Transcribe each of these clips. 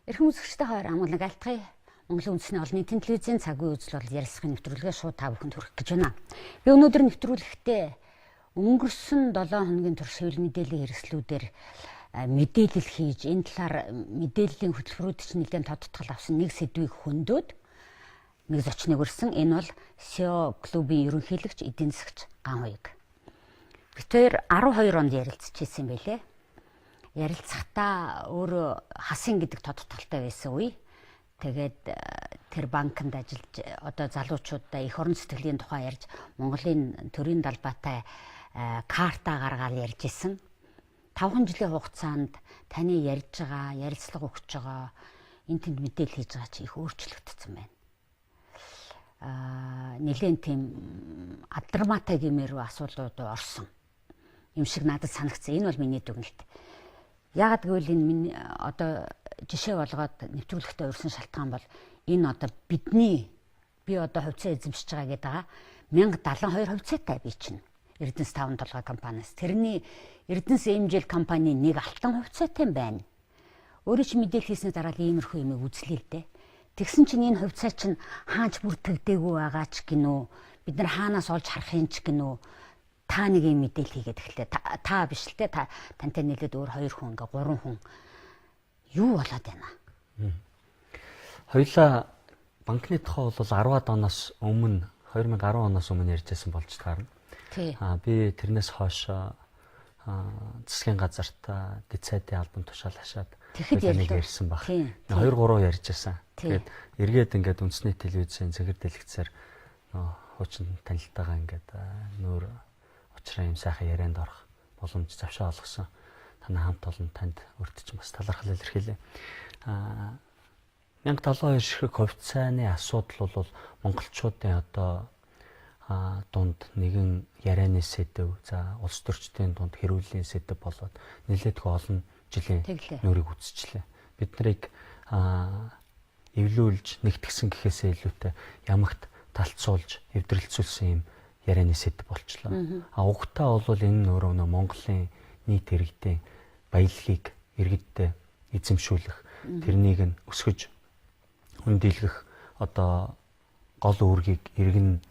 Эрхэм үзэгчтэй хоёр амгалан алтгая. Монголын үндэсний олон нийтийн телевизийн цагийн үзэл бол ярилцлагын нэвтрүүлгээ шууд та бүхэнд хүргэх гэж байна. Би өнөөдөр нэвтрүүлэхдээ өнгөрсөн 7 хоногийн турш хэвлэл мэдээллийн хэрэгслүүдээр мэдээлэл хийж энэ талаар мэдээллийн хөтөлбөрүүд чинь нэлээд тодтгол авсан нэг сэдвийг хөндөд нэг зочныг өрсөн. Энэ бол SEO клубын ерөнхийлөгч эдийн засагч Ган Хуйг. Бид хоёр 12 онд ярилцчихсэн юм байлээ. Ярилцахдаа өөрөө хасын гэдэг тодтолтой байсан үе. Тэгээд тэр банкнд ажиллаж одоо залуучуудаа их орон сэтгэлийн тухай ярьж Монголын төрийн далбаатай карта гаргаад ярьж исэн. 5 жилийн хугацаанд таны ярьж байгаа, ярилцлага өгч байгаа, энэ тэнд мэдээлэл хийж байгаа чи их өөрчлөгдсөн байна. Нэлээд тийм адармаатай гэмээр асуудлууд орсон юм шиг надад санагдсан. Энэ бол миний дүгнэлт. Яагаад гэвэл энэ миний одоо жишээ болгоод нэвтрүүлэхдээ өрсөн шалтгаан бол энэ одоо би одоо хувьцаа эзэмшиж байгаа гэдэг байгаа 1072 хувьцаатай би чинь Эрдэнэс 5 толгой компаниас тэрний Эрдэнэс MJL компани нэг алтан хувьцаатай байна. Өөрөө чи мэдээлэл хийсний дараа л иймэрхүү юм үзлээ л дээ. Тэгсэн чинь энэ хувьцаа чинь хаач бүр тэгдэггүй байгаа ч гинөө бид нар хаанаас олж харах юм ч гинөө та нэг юм мэдээлэл хийгээд эхлэв. Та биш л те тантай нийлээд өөр 2 хүн ингээ 3 хүн юу болоод байна. Хоёлаа банкны тухай бол 10-аад оноос өмнө 2010 оноос өмнө ярьжсэн болж таарна. Би тэрнээс хойш засгийн газарт дэцайдын албан тушаал хашаад нэг ярьсан баг. 2-3 ярьжсэн. Тэгээд эргээд ингээд үндэсний телевизийн цэгэр дэлгэцээр хуучин танилтайгаа ингээд нүүр учраа юм сайхан ярианд орох боломж завшаа олгосон. Танай хамт олон танд өртөж бас талархал илэрхийлье. 1072 ширхэг хувьцааны асуудал бол монголчуудын одоо дунд нэгэн ярианы сэдв, за улс төрчдийн дунд хэрүүлийн сэдв болоод нэлээдгүй олон жилийн нүрийг үзчихлээ. Бид нарыг эвлүүлж нэгтгсэн гэхээсээ илүүтэй ямагт талцуулж эвдрэлцүүлсэн юм ярианы сэдв болчлоо. Угтаа бол энэ өөрөө Монголын нийт иргэдийн баялагийг иргэддээ эзэмшүүлэх, тэрнийг нь өсгөж хүндэлгэх одоо гол үүргийг иргэн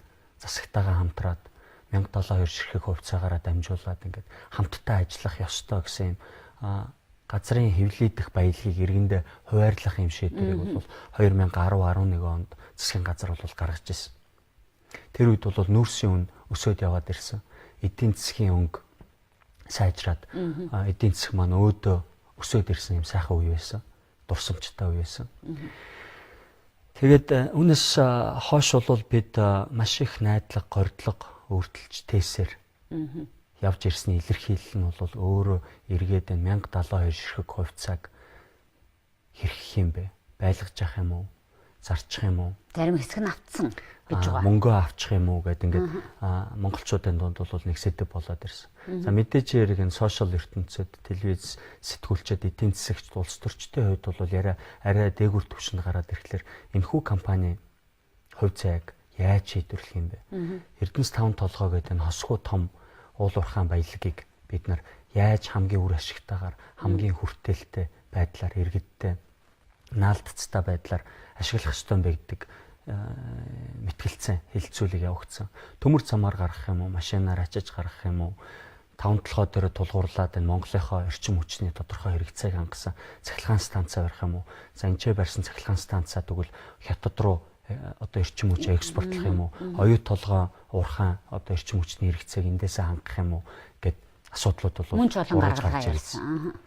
засагтайгаа хамтраад 1072 ширхэг хувьцаагаараа дамжуулаад ингээд хамтдаа ажиллах ёстой гэсэн юм газрын хэвлэлдэх баялагийг иргэндээ хуваарлах юм шийдвэрийг бол 2010-11 онд засгийн газар бол гаргаж ирсэн. Тэр үед бол нүүрсийн үн өсөд яваад ирсэн. Эдийн засгийн өнгө сайжраад эдийн засаг маань өөдөө өсөд ирсэн юм сайхан үе байсан. Дурсамжтай үе байсан. Тэгээд үүнээс хойш бол бид маш их найдлага, гордлого өөртөлж тээсээр явж ирсний илэрхийлэл нь бол өөрөө эргээд 1072 ширхэг хувьцааг хэрхэх юм бэ? Байлгаж явах юм уу? Зарчих юм уу? Зарим хэсэг нь автсан гэж байгаа. Мөнгөө авчих юм уу гэдэг ингээд монголчуудын дунд бол нэг сэдв болоод ирсэн. За мэдээж яриг энэ сошиал ертөнцид телевиз сэтгүүлчид эдийн засагч улс төрчдийн хувьд бол арай дээгүүр түвшинд гараад ирэхлээр энэхүү компани хувьцааг яаж шийдвэрлэх юм бэ? Эрдэнэс 5 толгой гэдэг энэ хосгүй том уул уурхайн баялагийг бид нар яаж хамгийн үр ашигтайгаар хамгийн хүртээлтэй байдлаар иргэдтэй наалдцтай байдлаар ашиглах ёстой юм бэ гэдэг мэтгэлцэн хэлэлцүүлэг явагдсан. Төмөр замаар гаргах юм уу, машинаар ачиж гаргах юм уу, 5 толгой дээр тулгуурлаад энэ Монголынхоо эрчим хүчний тодорхой хэрэгцээг хангасан цахилгаан станцаа барих юм уу? За энэ барьсан цахилгаан станцаа тэгвэл хятад руу одоо эрчим хүч экспортлох юм уу? Оюут толгой уурхайн одоо эрчим хүчний хэрэгцээг эндээсээ хангах юм уу гэд асуудлууд бол мөн ч олон гаргалгаа ярьсан.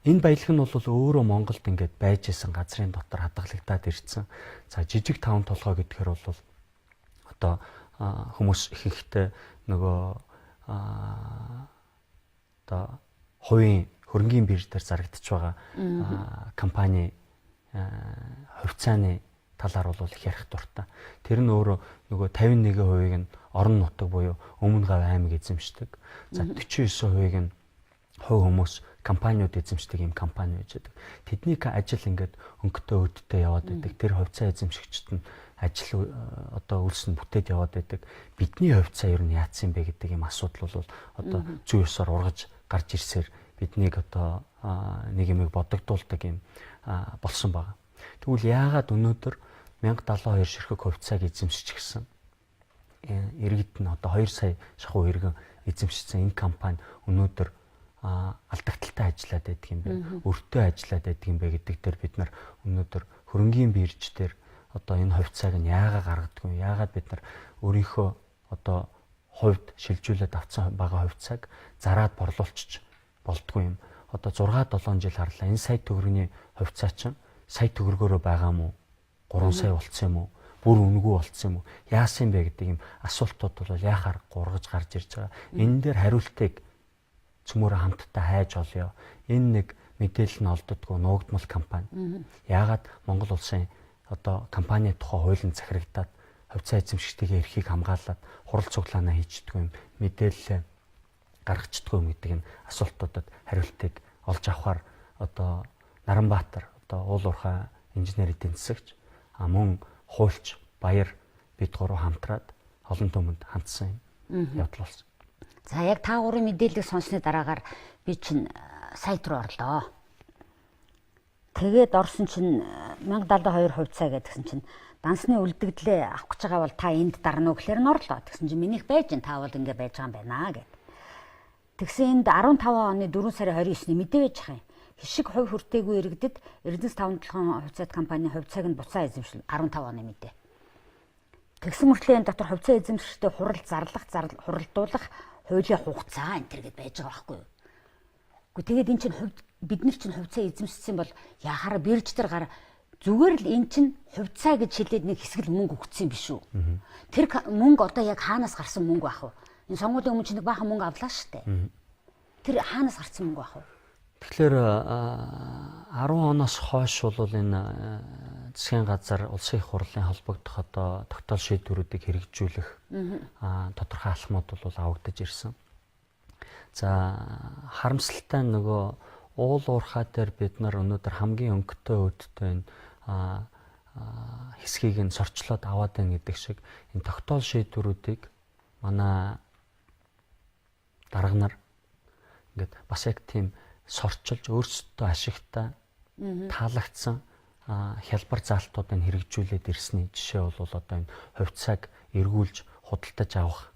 Энэ баялаг нь бол өөрөө Монголд ингээд байж исэн газрын дотор хадгалагдаад ирсэн. За жижиг 5 толгой гэдгээр бол одоо хүмүүс ихэнхдээ нөгөө одоо хувийн хөрөнгийн бирж дээр зарагдаж байгаа компани хувьцааны талаар бол их ярих дуртай. Тэр нь өөрөө нөгөө 51% нь орон нутаг буюу Өмнө Гав аймаг эзэмшдэг. За 49% нь хувь хүмүүс компаниуд эзэмшдэг юм компани байж байдаг. Тэдний ажил ингээд өнгөтэй өдөртэй яваад байдаг. Тэр хувьцаа эзэмшигчд нь ажил одоо үйлс нь бүтээд яваад байдаг. Бидний хувьцаа ер нь яатсан бэ гэдэг юм асуудал бол одоо зүй ёсоор ургаж гарч ирсээр биднийг одоо нэг юмыг бодогдуулдаг юм болсон байна. Тэгвэл яагаад өнөөдөр 1072 ширхэг хувьцааг эзэмшиж гисэн иргэд нь одоо 2 сая шахуу иргэн эзэмшсэн энэ компани өнөөдөр алдагдaltaй ажиллаад байдаг юм бэ? Өртөө ажиллаад байдаг юм бэ гэдэг дээр бид нар өнөөдөр хөрөнгийн бирж дээр одоо энэ хувьцааг нь яагаад гаргадаггүй? Яагаад бид нар өөрийнхөө одоо хувьд шилжүүлээд авсан байгаа хувьцааг зараад борлуулчих болдгүй юм. Одоо 6-7 жил харлаа энэ сая төгрөгийн хувьцаа чинь сая төгрөгөөрөө байгаа мó 3 сая болцсон юм уу? Бүр үнэгүй болцсон юм уу? Яасан бэ гэдэг юм асуултууд бол яхаар гургаж гарч ирж байгаа. Энэ дээр хариултыг цөмөөрөө хамтдаа хайж олё. Энэ нэг мэдээлэл нь олддоггүй нуугдмал компани. Яагаад Монгол улсын одоо компани тухай хуулийн захирагдаад хувьцаа эзэмшигчдийн эрхийг хамгаалаад хурал цуглаанаа хийчихдэг юм. Мэдээлэл гаргацдаггүй юм гэдэг энэ асуултуудад хариултыг олж авахар одоо Наранбаатар одоо уул уурхай инженер эдийн засагч мөн хуульч баяр бид гурав хамтраад олон түмэнд хандсан юм явдал болсон. За яг та гурван мэдээлэл сонссны дараагаар би чинь сайт руу орлоо. Тэгээд орсон чинь 1072 хувьцаа гэдгсэн чинь дансны үлдэгдлээ авах гэж байгаа бол та энд дарна уу гэхээр нь орлоо. Тэгсэн чинь минийх байж ин та бол ингэ байж байгаа юм байна гэд. Тэгсэн энд 15 оны 4 сарын 29-ний мэдээ байж байгаа юм. Хишиг хувь хүртээгүй иргэдэд Эрдэнэс 5-7 хувьцаат компанийн хувьцааг нь буцаа эзэмшил 15 оны мэдээ. Тэгсэн мөртлөө энэ дотор хувьцаа эзэмшигчдээ хурал зарлах, хуралдуулах, хуулийн хугацаа энэ төр гэд байж байгаа байхгүй юу? Гэхдээ тэгээд эн чинь бид нар чинь хувьцаа эзэмшсэн бол яхаар бирж дээр гар зүгээр л эн чинь хувьцаа гэж хэлээд нэг хэсэг л мөнгө өгсөн биш үү? Тэр мөнгө одоо яг хаанаас гарсан мөнгө бах вэ? Энэ сонгуулийн өмнө чинь нэг баахан мөнгө авлаа шүү дээ. Тэр хаанаас гарсан мөнгө бах вэ? Тэгэхээр 10 оноос хойш бол энэ засгийн газар улсын их хурлын холбогдох одоо тогтоол шийдвэрүүдийг хэрэгжүүлэх тодорхой алхмууд бол авагдаж ирсэн. За харамсалтай нөгөө уул уурхай дээр бид нар өнөөдөр хамгийн өнгөтэй өөдтэй энэ хэсгийг нь сорчлоод аваад байна гэдэг шиг энэ тогтоол шийдвэрүүдийг манай дарга нар ингээд бас яг тийм сорчилж өөрсдөө ашигтай таалагдсан хялбар заалтуудыг хэрэгжүүлээд ирсний жишээ бол одоо энэ хувьцааг эргүүлж худалдаж авах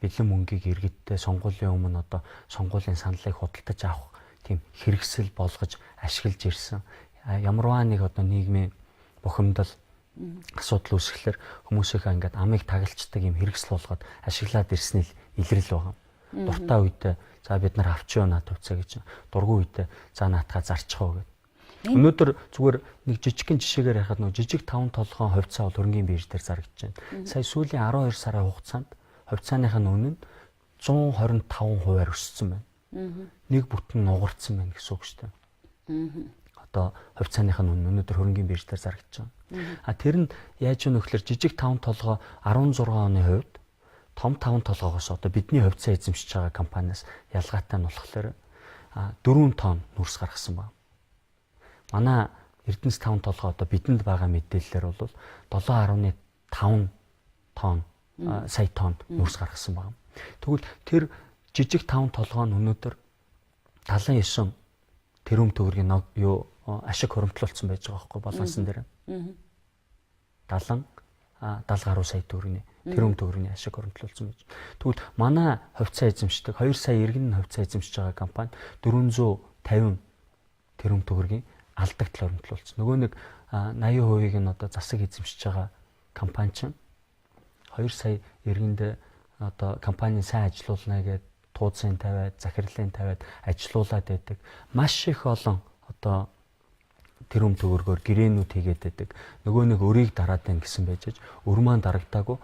бэлэн мөнгийг иргэдтэй сонгуулийн өмнө одоо сонгуулийн саналыг худалдаж авах тийм хэрэгсэл болгож ашиглаж ирсэн. Ямарваа нэг одоо нийгмийн бухимдал асуудал үүсгэхлээр хүмүүсийнхээ ингээд амыг тагалцдаг юм хэрэгсэл болгоод ашиглаад ирсний илрэл байгаа. Дуртай үедээ за бид нар авчио наад хувьцаа гэж дургүй үедээ за наатахаа зарчих уу гэдэг. Өнөөдөр зүгээр нэг жижигхэн жишээгээр ярихад нэг жижиг 5 толгойн хувьцаа бол хөрөнгөний бирж дээр зарагдаж байна. Сая сүүлийн 12 сарын хугацаанд хувьцааных нь үнэ нь 125% өссөн байна. Нэг бүтэн нугарцсан байна гэсэн үг шүү дээ. Одоо хувьцааных нь өнөөдөр хөрөнгөний бирж дээр зарагдаж байгаа. Тэр нь яаж вэ нөхлөр жижиг 5 толгой 16 оны хувьд том 5 толгоогоос одоо бидний хувьцаа эзэмшиж байгаа компаниас ялгаатай нь болохоор 4 тонн нүрс гаргасан байна. Манай Эрдэнэс 5 толгой одоо бидэнд байгаа мэдээлэлээр бол 7.5 тонн сая тонн нүрс гаргасан байна. Тэгвэл тэр жижиг 5 толгой нь өнөөдөр 79 тэрүүм төгрөгийн юу ашиг хуримтлуулсан байж байгаа байхгүй балансан дээр. 70 гаруй сая төгрөгийн тэрүүм төгрөгийн ашиг хуримтлуулсан байж. Тэгвэл манай хувьцаа эзэмшдэг 2 сая иргэн хувьцаа эзэмшиж байгаа компани 450 тэрүүм төгрөгийн алдагдал хуримтлуулсан. Нөгөө нэг 80% нь одоо засаг эзэмшиж байгаа компани чинь 2 сая иргэндээ одоо компани сайн ажилуулна гэдэг туудсын тавиад, захирлын тавиад ажилуулад байдаг. Маш их олон одоо тэрүүм төгрөгөөр гэрээнүүд хийгээд байдаг. Нөгөө нэг өрийг дараад байна гэсэн байж аж өрмөө дарагдаагүй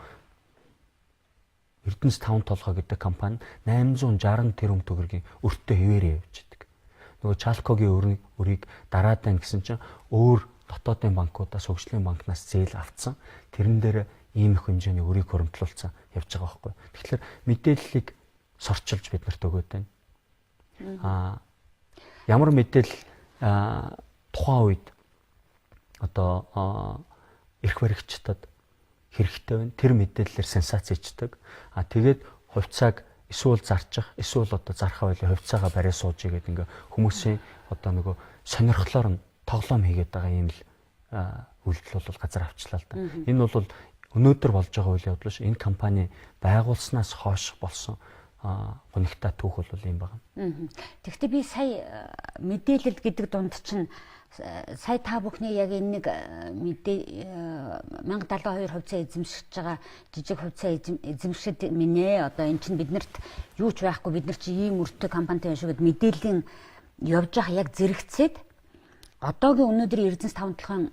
Эрдэнэс 5 толгой гэдэг компани 860 тэрүүм төгрөгийн өртөө хэвээрээ явж байдаг. Нөгөө Чалкогийн өрийг дараад байна гэсэн чинь өөр дотоодын банкудаас хөгжлийн банкнаас зээл авцсан. Тэрэн дээр ийм их хэмжээний өрийг хуримтлуулсан явж байгаа байхгүй. Тэгэхээр мэдээллийг сорчилж бид нарт өгөөд байна. Ямар мэдээлэл тухайн үед одоо эрх баригчдад хэрэгтэй байна. Тэр мэдээллээр сенсац хийдэг. Тэгээд хувьцааг эсвэл зарчих, эсвэл одоо зархаа байлаа хувьцаагаа барай сууж игээд ингээ хүмүүсийн одоо нөгөө сонирхлоор нь тоглоом хийгээд байгаа юм л үйлдэл бол газар авчлаа л да. Энэ бол өнөөдөр болж байгаа үйл явдал ш. Энэ компани байгуулснаас хойш болсон гонигтай түүх бол юм байна. Тэгэхдээ би сая мэдээлэл гэдэг дунд чинь сая та бүхний яг энэ нэг 1072 хувьцаа эзэмшиж байгаа жижиг хувьцаа эзэмшид минь одоо эн чинь биднэрт юу ч байхгүй бид нар чи ийм өртөө компанитай шүү гэд мэдээллийн явж байгаа яг зэрэгцээд одоогийн өнөөдрийн Эрдэнэс 5 толгойн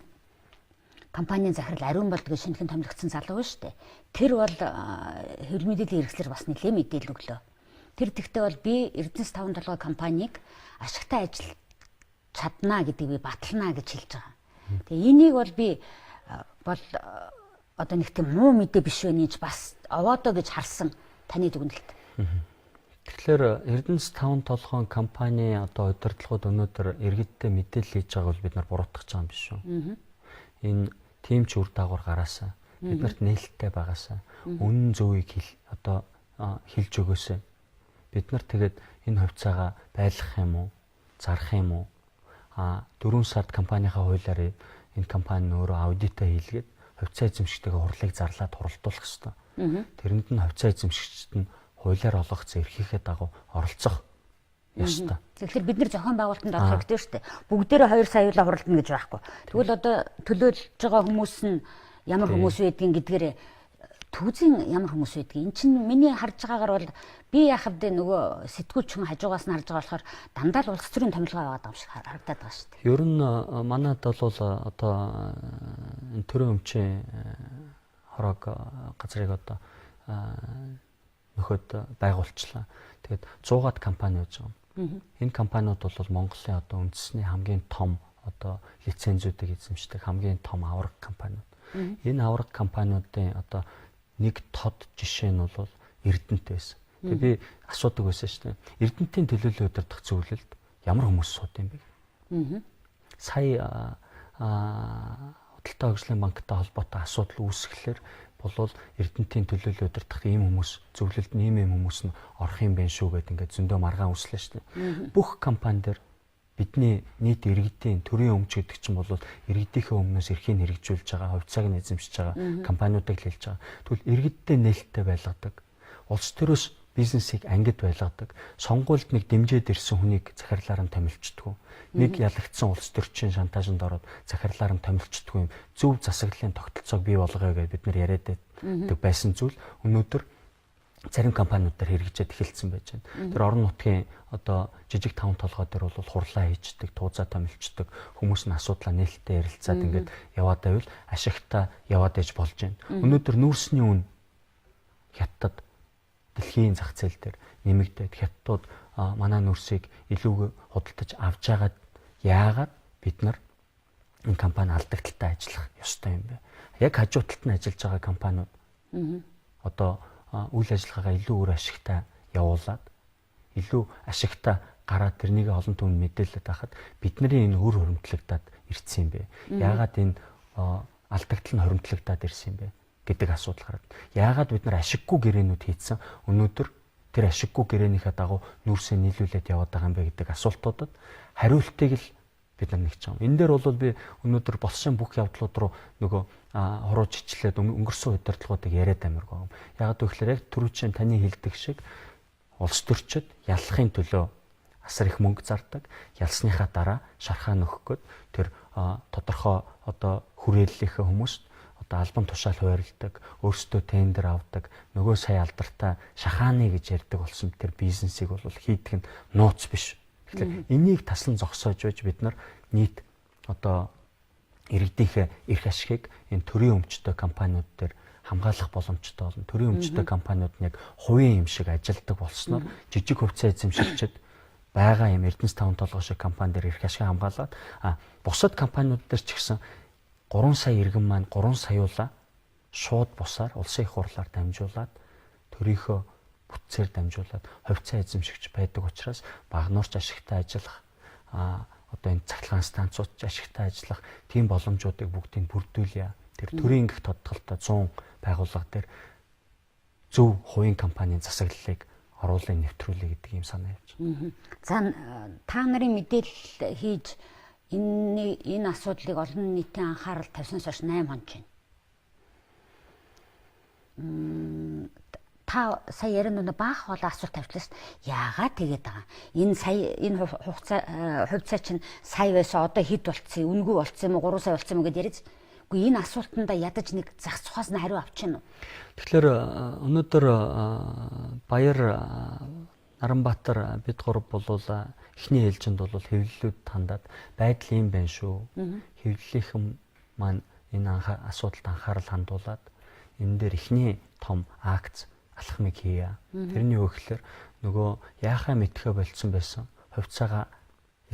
компанийн захирал Ариун болд гэж шинэхэн томилогдсон залуу шүү дээ. Тэр бол хэвлэл мэдээллийн хэрэгслэр бас нэлээд мэдээлэл өглөө. Тэр тэгтээ бол би Эрдэнэс 5 толгой компанийг ашигтай ажил чадна гэдгийг би батална гэж хэлж байгаа. Тэгээ энийг бол би бол одоо нэг тийм муу мэдээ биш вэ гэж бас овоодоо гэж харсан таны дүгнэлт. Тэгэхээр Эрдэнэс 5 толгойн компани одоо удирдлагууд өнөөдөр иргэдтэй мэдээлэл хийж байгааг бол бид нар буруутгах гэж байгаа юм биш үү? Энэ тийм ч үр дагавар гараасаа биднэрт нээлттэй байгаасаа үнэн зөвийг одоо хэлж өгөөсэй. Бид нар тэгээд энэ хувьцаагаа байлгах юм уу? Зарах юм уу? 4 сард компанийнхаа хуулиараа энэ компани өөрөө аудитаа хийлгээд хувьцаа эзэмшигчтэйгээ хурлыг зарлаад хуралдуулах ёстой. Тэрэнд нь хувьцаа эзэмшигчд нь хуулиар олгогдсон эрхийнхээ дагуу оролцох ёстой. Тэгэхээр бид нар зохион байгуулалтанд орох хэрэгтэй шүү дээ. Бүгдээрээ 2 саяулаа хуралдана гэж байхгүй. Тэгвэл одоо төлөөлж байгаа хүмүүс нь ямар хүмүүс байдгийг гэдгээрээ түүзийн ямар хүмүүс байдгийг эн чинь миний харж байгаагаар бол би яхав дэ нөгөө сэтгүүлч хүн хажуугаас нь харж байгаа болохоор дандаа л улс төрийн томилгоо байгаа юм шиг харагдаад байгаа шүү дээ. Ер нь манайд бол одоо энэ төрийн өмчийн хорог газрыг одоо нөхөд байгуулчлаа. Тэгээд 100-аад компани байж байгаа. Энэ компаниуд бол Монголын одоо үндэсний хамгийн том одоо лицензүүдийг эзэмшдэг хамгийн том авраг компаниуд. Энэ авраг компаниудын одоо нэг тод жишээ нь бол Эрдэнэт байсан. Тэгээ би асуудаг байсан шүү дээ. Эрдэнэтийн төлөөлөл удирдах зөвлөлд ямар хүмүүс сууд юм бэ? Сая Худалдаа хөгжлийн банктай холбоотой асуудал үүсгэхлээр болвол Эрдэнэтийн төлөөлөл удирдах ийм хүмүүс зөвлөлд ийм хүмүүс нь орох юм байна шүү гэдэг ингээд зөндөө маргаан үслээ шүү дээ. Бүх компани дээр бидний нийт иргэдийн төрийн өмч гэдэг чинь бол иргэдийнхээ өмнөөс эрхийг хэрэгжүүлж байгаа, хувьцааг нь эзэмшиж байгаа компаниудыг хэлж байгаа. Тэгвэл иргэдтэй нээлттэй байлгадаг. Улс төрөөс бизнесийг ангид байлгадаг. Сонгуульд нэг дэмжээд ирсэн хүнийг захирлаар нь томилчдгүү. Нэг ялагдсан улс төрчийн шантажинд ороод захирлаар нь томилчдгүү юм. Зөв засаглалын тогтолцоог бий болгоё гэж бид нар яриад байсан зүйл өнөөдөр зарим компаниуд дээр хэрэгжээд эхэлсэн байж байна. Тэр орон нутгийн одоо жижиг 5 толгой дээр бол хурлаа хийждэг, тууцаа томилчдаг, хүмүүс нь асуудлаа нээлттэй ярилцаад ингээд яваад байвал ашигтай яваад иж болж байна. Өнөөдөр нүүрсний үн хятад дэлхийн зах зээл дээр нэмэгдээд хятадууд манай нүүрсийг илүү худалдаж авч байгаад яагаад бид нар энэ компани алдагдaltaй ажиллах ёстой юм бэ? Яг хажуу талд нь ажиллаж байгаа компаниуд одоо үйл ажиллагаагаа илүү өөр ашигтай явуулаад илүү ашигтай гараад тэрнийг олон түмэнд мэдээлэлд байхад бидний энэ өр хуримтлагдаад ирсэн юм бэ? Яагаад энэ алдагдал нь хуримтлагдаад ирсэн юм бэ гэдэг асуудал гараад. Яагаад бид нар ашиггүй гэрээнүүд хийцэн өнөөдөр тэр ашиггүй гэрээнийхээ дагуу нүүрсээ нийлүүлээд яваад байгаа юм бэ гэдэг асуултуудад хариултыг л бид нар нэгж байгаа. Энэ дээр бол би өнөөдөр болсон бүх явдлууд руу нөгөө хурууж ичлээд өнгөрсөн удирдлагуудыг яриад амирг байгаа юм. Яагаад гэвэл яг түрүүчийн таны хэлдэг шиг улс төрчид яллахын төлөө асар их мөнгө зардаг. Ялсныхаа дараа шархаа нөхөх гээд тэр тодорхой одоо хүрээллийнхээ хүмүүст одоо албан тушаал хуваарлдаг, өөрсдөө тендер авдаг, нөгөө сая алдартай шахааны гэж ярьдаг болсон тэр бизнесийг бол хийдэг нь нууц биш. Тэгэхээр энийг таслан зогсоож байж бид нар нийт одоо иргэдийнхээ эрх ашигыг энэ төрийн өмчтэй компаниуд дээр хамгаалах боломжтой болно. Төрийн өмчтэй компаниуд нь яг хувийн юм шиг ажилдаг болсноор жижиг хувьцаа эзэмшигчид байгаа юм Эрдэнэс 5 толгой шиг компани дээр эрх ашиг хамгаалаад бусад компаниуд дээр ч гэсэн 3 сая иргэн маань 3 саяулаа шууд бусаар улсын их хурлаар дамжуулаад төрийнхөө бүтцээр дамжуулаад хувьцаа эзэмшигч байдаг учраас багнуурч ашигтай ажиллах одоо энэ цахилгаан станцууд ашигтай ажиллах тийм боломжуудыг бүгдийг бүрдүүлье. Тэр төрийн ингэх тодтолтой 100 байгууллага дээр зөв хувийн компанийн засаглалыг оруулын нэвтрүүлээ гэдэг юм санаа явж байна. За та нарын мэдээлэл хийж энэ асуудлыг олон нийтийн анхаарал тавьснаас хойш 8 хоног байна. Та сая ярин нүг баах бол асуулт тавьчлаа шүү дээ. Яагаад тэгээд байгаа? Энэ хувьцаа чинь сая байсан одоо хэд болцсон, үнгүй болцсон юм уу, 3 сая болцсон юм уу гэдээ яриад. Үгүй энэ асуултанда ядаж нэг зах цухаас нь хариу авчихна уу? Тэгэхээр өнөөдөр Баяр Наранбаатар бид гурав болвол эхний ээлжинд бол хэвлэлүүд хандаад байдал юм байна шүү. Хэвлэлийнхэн маань энэ асуудалд анхаарал хандуулад энэ дээр эхний том акц алхмыг хийя. Тэрний өгөхлөөр нөгөө яахаа мэдхэ болцсон байсан хувьцаагаа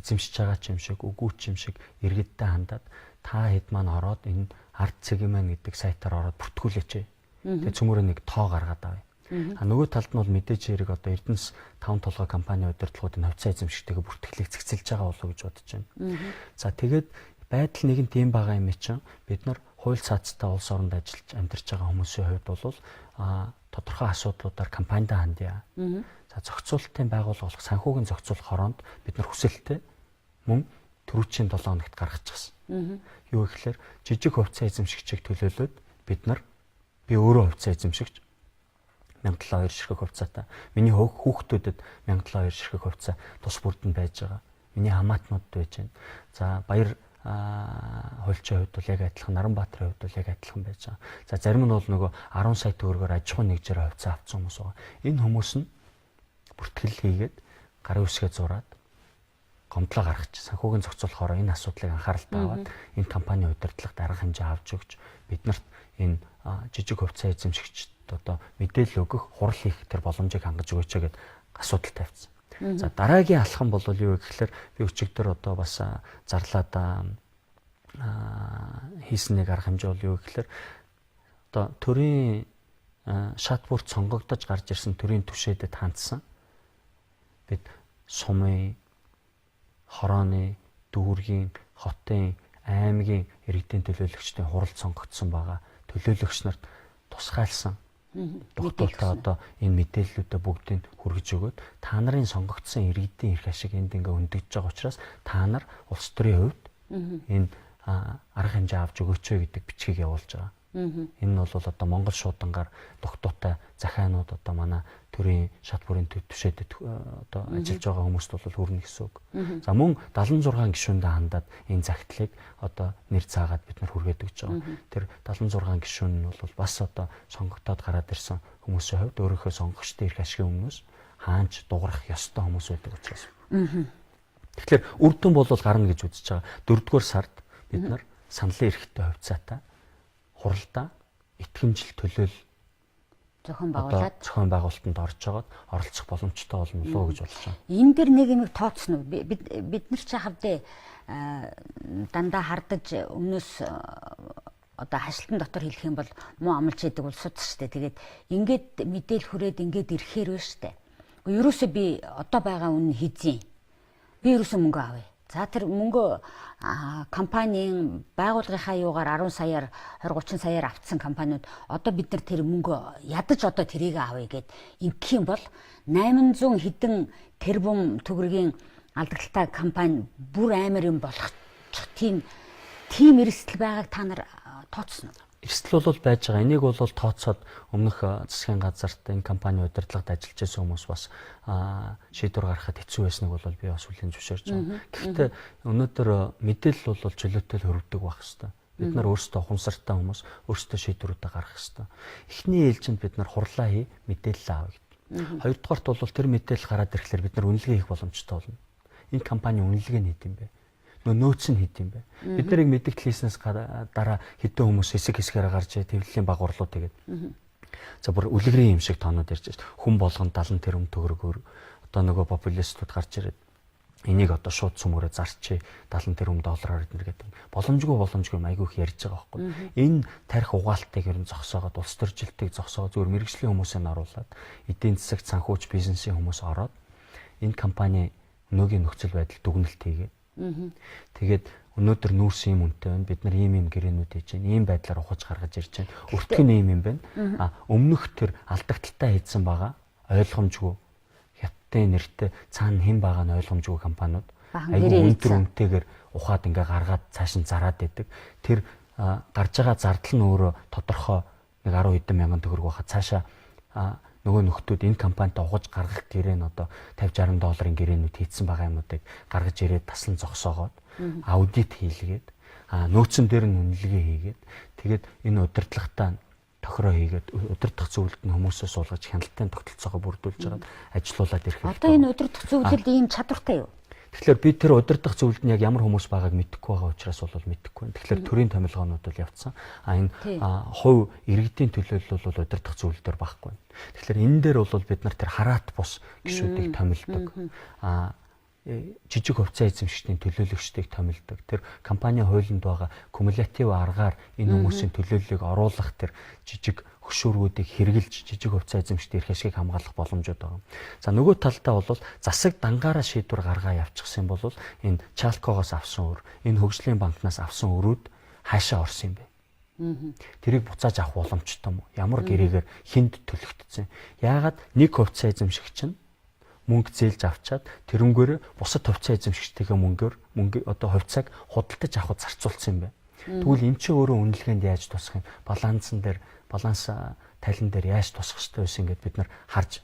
эзэмшиж байгаа ч юм шиг, үгүй ч юм шиг иргэдтэй хандаад та хэд маань ороод энэ ард цэгмэн гэдэг сайтаар ороод бүртгүүлээч. Тэгээ цөмөрөө нэг тоо гаргаад авъя. Нөгөө талд нь бол мэдээж хэрэг одоо Эрдэнэс 5 толгой компани удирдлагуудын хувьцаа эзэмшигтэйгээ бүртгэлийг цэгцэлж байгаа болов уу гэж бодож байна. За тэгээд байдал нэг нь тийм байгаа юм чинь бид нар хууль цаацтай улс оронд ажиллаж амьдарч байгаа хүмүүсийн хувьд бол тодорхой асуудлуудаар компанидаа хандъя. За зохицуулалтын байгууллага болох санхүүгийн зохицуулах хороонд бид нар хүсэлттэй мөн түрүүчийн 7 хоногт гаргачихсан. Юу гэхээр жижиг хувьцаа эзэмшигчийг төлөөлөөд бид нар би өөрөө хувьцаа эзэмшигч 1702 ширхэг хувьцаатай. Миний хүүхдүүдэд 1702 ширхэг хувьцаа тус бүрдэнд байж байгаа. Миний хамаатнууд байж байна. За Баяр хуульчийн хувьд бол яг адилхан, Наранбаатарын хувьд бол яг адилхан байж байгаа. За зарим нь бол нөгөө 10 сая төгрөгөөр аж ахуйн нэгжээр хувьцаа авсан хүмүүс байгаа. Энэ хүмүүс нь бүртгэл хийгээд гарын үсгээ зураад гомдлоо гаргаж санхүүгийн зохицуулахаар энэ асуудлыг анхааралтай аваад энэ компани удирдлагад арга хэмжээ авч өгч биднэрт энэ жижиг хувьцаа эзэмшигчд одоо мэдээлэл өгөх, хурал хийх тэр боломжийг хангаж өгөөч гэдэг асуудал тавьсан. За дараагийн алхам бол юу гэхээр би өчигдөр одоо бас зарлаад хийсэн нэг арга хэмжээ бол юу гэхээр одоо төрийн шат бүрт сонгогдож гарч ирсэн төрийн түвшээдэд хандсан бид сумын, хорооны, дүүргийн, хотын, аймгийн иргэдийн төлөөлөгчдийн хуралд сонгогдсон байгаа төлөөлөгч нарт тусгайлсан тогтолтой одоо энэ мэдээллүүдээ бүгдийг хүргэж өгөөд та нарын сонгогдсон иргэдийн эрх ашиг энд ингээ өндөгдөж байгаа учраас та нар улс төрийн хувьд энэ арга хэмжээ авч өгөөч гэдэг бичгийг явуулж байгаа. Энэ нь бол одоо Монгол шуудангаар тогтоотой захианууд одоо манай төрийн шат бүрийн түвшээдэд одоо ажиллаж байгаа хүмүүст бол хүрнэ гэсэн үг. За мөн 76 гишүүндээ хандаад энэ загтлыг одоо нэр цаагаад бид нар хүргээд өгч байгаа. Тэр 76 гишүүн нь бол бас одоо сонгогдоод гараад ирсэн хүмүүсийн хувьд өөрийнхөө сонгогчдын эрх ашигын өмнөөс хаанч дуурах ёстой хүмүүс байдаг учраас. Тэгэхээр үр дүн бол гарна гэж үзэж байгаа. 4-р сард бид нар саналын эрхтэй хувьцаатай хуралдаа итгэмжил төлөөл зохион байгуулалтанд орж байгаад оролцох боломжтой болно лөө гэж болж байна. Энэ дэр нэг юм тооцно уу? Бид нар ч хавдаа дандаа хардаж өмнөөс одоо хашлтан дотор хэлэх юм бол муу амлж яадаг бол суц штэ. Тэгээд ингээд мэдээл хүрээд ингээд ирэхээр вэ штэ. Ерөөсөө би одоо байгаа үнэ хийзээ. Би ерөөсөө мөнгө авъя. За тэр мөнгө компанийн байгууллагынхаа юугаар 10 саяар 20-30 саяар авцсан компаниуд одоо бид нар тэр мөнгө ядаж одоо тэрийг авъя гэд ингэх юм бол 800 хэдэн тэрбум төгрөгийн алдагдaltaй компани бүр амар юм болох тийм эрсдэл байгааг та нар тооцсон уу? Эрсдэл бол байж байгаа. Энийг бол тооцоод өмнөх засгийн газарт энэ компани удирдлагад ажиллаж байсан хүмүүс бас шийдвэр гаргахад хэцүү байсныг бол би бас хүлээн зөвшөөрч байгаа. Гэхдээ өнөөдөр мэдээлэл бол чөлөөтэй хөрвдөг байх хэвээр. Бид нар өөрсдөө ухамсартай хүмүүс өөрсдөө шийдвэрүүдээ гаргах хэвээр. Эхний ээлжинд бид нар хурлаа хий, мэдээлэл авъя гэдэг. Хоёрдугаарт бол тэр мэдээлэл гараад ирэхлээр бид нар үнэлгээ хийх боломжтой болно. Энэ компани үнэлгээ нь хэд юм бэ? Нөөц нь хэд юм бэ? Бид нарыг мэдээлэл хийснээс дараа хэдэн хүмүүс хэсэг хэсгээрээ гарч төвлөлийн багварлууд тэгээд за бүр үлгэрийн юм шиг тоонууд ярьж байна. Хүн болгонд 70 тэрбум төгрөгөөр одоо нөгөө популистууд гарч ирээд энийг одоо шууд цөмөрөө зарчээ 70 тэрбум доллараар эднэр гэдэг. Боломжгүй айгүйх ярьж байгаа байхгүй. Энэ тарих угаалтыг ер нь зогсоогоод улс төржилтийг зогсоогоо зөвхөн мэрэгжлийн хүмүүсийг оруулаад эдийн засагт санхүүч бизнесийн хүмүүс ороод энэ компани өнөөгийн нөхцөл байдал дүгнэлт хийгээд тэгээд өнөөдөр нүүрс юм үнэтэй байна. Бид нар ийм гэрээнүүд хийж байна. Ийм байдлаар ухаж гаргаж ирж байна. Өртгөн ийм юм байна. Өмнөх тэр алдагдaltaй хийсэн байгаа ойлгомжгүй хурдтай нэртэй цаана хэн байгаа нь ойлгомжгүй компаниуд айгүй өндөр үнэтэйгээр ухаад ингээ гаргаад цааш нь зараад байдаг. Тэр гарч байгаа зардал нь өөрөө тодорхой нэг 10 хэдэн мянган төгрөг байхад цаашаа нөгөө нөхдүүд энэ компанитай угаж гаргах гэрээ нь одоо 50-60 долларын гэрээнүүд хийцэн байгаа юмнуудыг гаргаж ирээд таслан зогсоогоод аудит хийлгээд нөөцөн дээр нь үнэлгээ хийгээд тэгээд энэ удирдлагатаа тохироо хийгээд удирдах зөвлөлд нь хүмүүсээ суулгаж хяналтын тогтолцоогоо бүрдүүлж хагаад ажилуулад ирэх. Одоо энэ удирдах зөвлөлд ийм чадвартай юу? Тэгэхээр би тэр удирдах зөвлөлд нь яг ямар хүмүүс байгааг мэдэхгүй байгаа учраас бол мэдэхгүй байна. Тэгэхээр төрийн томилгоонууд бол явцсан. Энэ хувь иргэдийн төлөөлөл бол удирдах зөвлөлдөр байхгүй байна. Тэгэхээр энэ дээр бол бид нар тэр хараат бус гишүүдийг томилдог. Жижиг хувьцаа эзэмшигчдийн төлөөлөгчдийг томилдог. Тэр компани хуулинд байгаа кумулятив аргаар энэ хүмүүсийн төлөөллийг оруулах тэр жижиг хөшүүргүүдийг хэрэгжилж жижиг хувьцаа эзэмшигчдийн эрх ашгийг хамгаалах боломжууд байгаа. За нөгөө талдаа бол засаг дангаараа шийдвэр гаргаа явчихсан бол энэ Чалкогоос авсан өр, энэ хөгжлийн банкнаас авсан өрүүд хаашаа орсон юм бэ? Тэрийг буцааж авах боломжтой юм уу? Ямар гэрээгээр хүнд төлөгдсөн? Яагаад нэг хувьцаа эзэмшигч нь мөнгө зээлж авчаад тэрнгүүрээ бусад хувьцаа эзэмшигчдийн мөнгө одоо хувьцааг худалдаж авахд зарцуулсан юм байна. Тэгвэл эн чинь өөрөө үнэлгээнд яаж тусах юм? Баланс тайлан дээр яаж тусах ёстой байсан гэдээ бид нар харж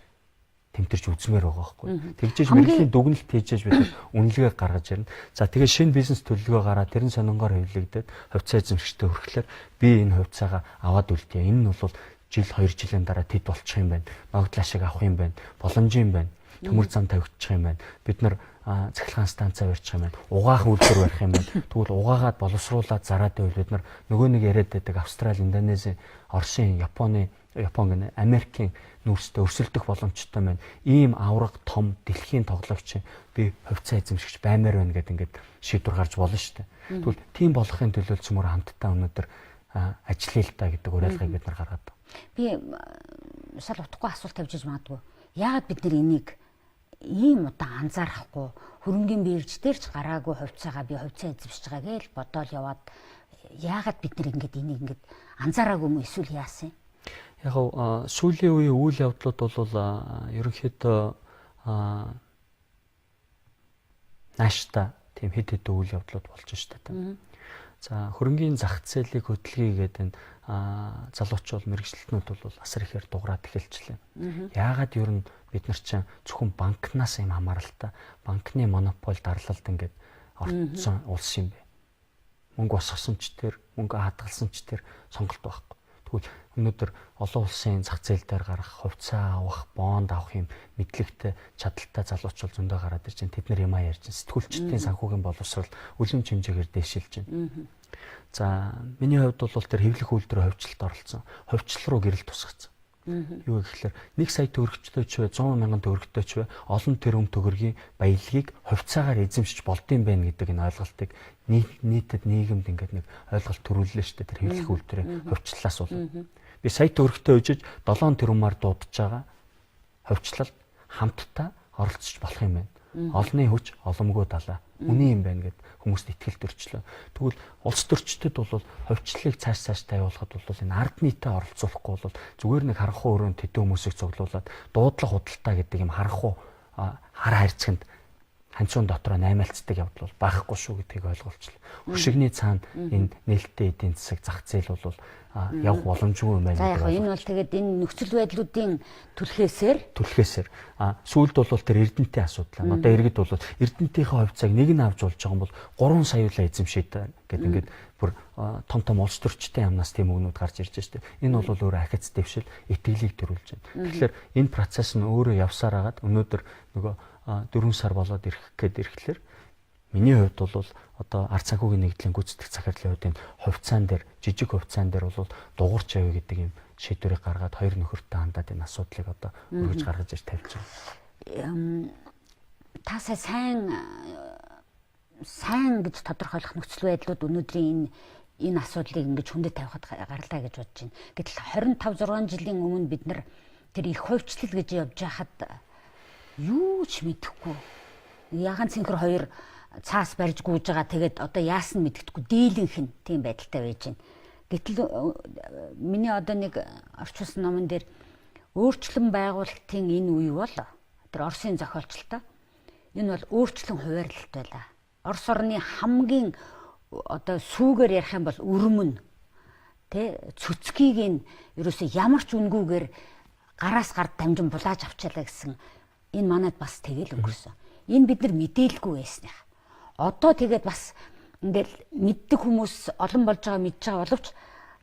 тэмтэрч үзмээр байгаа байхгүй. Тэгжээж мэргэжлийн дүгнэлт хийжээж бид үнэлгээ гаргаж ирнэ. За тэгээ шинэ бизнес төлөвлөгөө гараад тэрэн сонингоор хэвлэгдээд хувьцаа эзэмшигчтэй хүрэхлээр би энэ хувьцаагаа аваад үлдээ. Энэ нь бол жил 2 жилийн дараа тэд болчих юм байна. Ногдлаа шиг авах юм байна. Боломж юм байна. Төмөр зам тавигдчих юм байна. Бид нар цахилгаан станцаа барьчих юм байна. Угаах үйлдвэр барих юм байна. Тэгвэл угаагаад боловсруулаад зараад байвал бид нар нөгөө нэг яриад байдаг Австрали, Индонези, Оросын, Япон гэнэ Америкийн нүүрстэй өрсөлдөх боломжтой байна. Ийм авраг том дэлхийн тоглогч би хувьцаа эзэмшигч баймаар байна гэдэг ингээд шийдвэр гарч болно шүү дээ. Тэгвэл тийм болохын төлөө цөмөр хамтдаа өнөөдөр ажиллая л та гэдэг уриалгыг бид нар гаргаад байна. Би шал утгагүй асуулт тавьж иж магадгүй. Яагаад бид нар энийг ийм удаан анзаарахгүй хөрөнгөний бирж дээр ч гараагүй хувьцаагаа би хувьцаа эзэмшиж байгаа гэж бодоол яваад яагаад бид нар энийг ингээд анзаараагүй юм эсвэл яасан? Яг сүүлийн үеийн үйл явдлууд бол ерөнхийдөө нааштай тийм хэд хэдэн үйл явдлууд болж байна. За хөрөнгөний зах зээлийг хөдөлгөе гэдэг энэ залуучууд мэрэгчлэтнүүд бол асар ихээр дуграад эхэлчихлээ. Яагаад ер нь бид нар чинь зөвхөн банкнаас юм хамааралтай банкны монополь дарлалд ингээд орцсон улс юм бэ. Мөнгө босгосон ч тэр мөнгө хадгалсан ч тэр сонголт байхгүй. Тэгвэл өнөөдөр олон улсын зах зээл дээр гарах хувьцаа авах, бонд авах юм мэдлэгтэй чадaltaй залуучууд зөндөө гараад ирж байна. Тэд нар юм ярьж байна. Сэтгүүлчдийн санхүүгийн боловсрол үлэмж хэмжээгээр дээшилж байна. За миний хувьд бол тэр хэвлэх үйлдвэрээ хувьчлалд оролцсон. Хувьчлал руу гэрэл тусгацсан. Юу гэхээр 1 сая төгрөгчтэй ч вэ 100 мянган төгрөгтэй ч вэ олон тэрбум төгрөгийн баялагийг хувьцаагаар эзэмшиж болдсон байх гэдэг энэ ойлголтыг нийтэд нийгэмд ингээд нэг ойлголт төрүүллээ шүү дээ тэр хэвлэх үйлдвэрээ хувьчлалаас бол би сая төгрөгтэй үжиж 7 тэрбумаар дуудаж байгаа хувьчлалд хамтдаа оролцож болох юм байна. Олонний хүч оломгүй далаа. Үний юм байна гэд хүмүүст итгэл төрчлөө. Тэгвэл улс төрчдөд бол хувьчлалыг цааш тавиулахад бол энэ ард нийтэд оролцуулахгүй бол зүгээр нэг харанхуй өрөөнд тэдэн хүмүүсийг цуглуулад дуудлага худалдаа гэдэг юм харанхуй хар харьцагт ханцуун дотроо наймаалцдаг явдал бол байхгүй шүү гэдгийг ойлгуулчихлаа. Хөшигний цаана энэ нээлттэй эдийн засаг зах зээл бол явах боломжгүй юм байна. За яг энэ бол тэгээд энэ нөхцөл байдлуудын түлхээсээр сүүлд бол тэр эрдэнтийн асуудал. Одоо иргэд бол эрдэнтийнхээ хувьцааг нэг нь авч болж байгаа юм бол 3 саяулаа эзэмшээд гэдэг ингээд бүр том улс төрчтэй амнаас тийм өгнүүд гарч ирж байна шүү дээ. Энэ бол өөрөө ахиц дэвшил итгэлийг төрүүлж байна. Тэгэхээр энэ процесс нь өөрөө явсаар хагаад өнөөдөр нөгөө 4 сар болоод ирэх гээд ирэхлээр миний хувьд бол одоо ард санхүүгийн нэгдлийн гүйцэтгэх захирлын хувьд энэ хувьцаан дээр жижиг хувьцаан дээр бол дугуйрч явъя гэдэг юм шийдвэрийг гаргаад хоёр нөхөртэй хандаад энэ асуудлыг одоо өргөж гаргаж ирж тавьж байна. Тасаа сайн гэж тодорхойлох нөхцөл байдлууд өнөөдрийн энэ асуудлыг ингэж хүндэт тавихад гарлаа гэж бодож байна. Гэтэл 25 6 жилийн өмнө бид нар тэр их хувьчлал гэж явж байхад юу ч мэдэхгүй. Яхан цэнхэр хоёр цаас барьж гүйж байгаа тэгээд одоо яасан мэддэхгүй дийлэнх нь тийм байдалтай байж байна. Гэтэл миний одоо нэг орчуулсан номон дээр өөрчлөн байгуулалтын энэ үе бол тэр Оросын зохиолчлоо. Энэ бол өөрчлөн хуваарлалт байлаа. Орос орны хамгийн одоо сүүгээр ярих юм бол өрмөн тэ цөцгийг нь ерөөсөө ямар ч үнгүүгээр гараас гард дамжин булааж авчаалаа гэсэн энэ манад бас тэгэл өнгөрсөн. Энэ бид нар мэдээлгүй байсных. Одоо тэгээд бас ингээл мэддэг хүмүүс олон болж байгаа мэдж байгаа боловч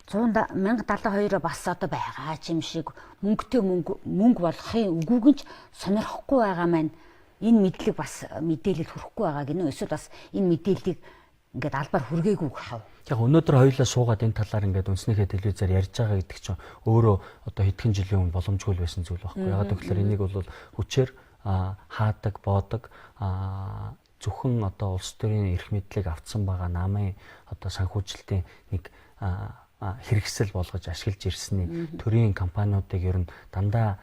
1072-оо бас одоо байгаа юм шиг мөнгөтэй мөнгө болохын үгүйг нь ч сонирхгүй байгаа маань энэ мэдлэг бас мэдээлэл хүрэхгүй байгаа гинэ. Эсвэл бас энэ мэдээллийг ингээд албаар хүргээгүй хав. Яг өнөөдөр хоёулаа суугаад энэ талаар ингээд үнснийхээ телевизээр ярьж байгаа гэдэг чинь өөрөө одоо хэдхэн жилийн өмнө боломжгүй байсан зүйл байхгүй. Ягаад гэвэл энийг бол хүчээр хаадаг, боодог зөвхөн одоо улс төрийн эрх мэдлийг авцсан байгаа намын одоо санхүүжилтийн нэг хэрэгсэл болгож ашиглаж ирсний төрийн компаниудыг ер нь дандаа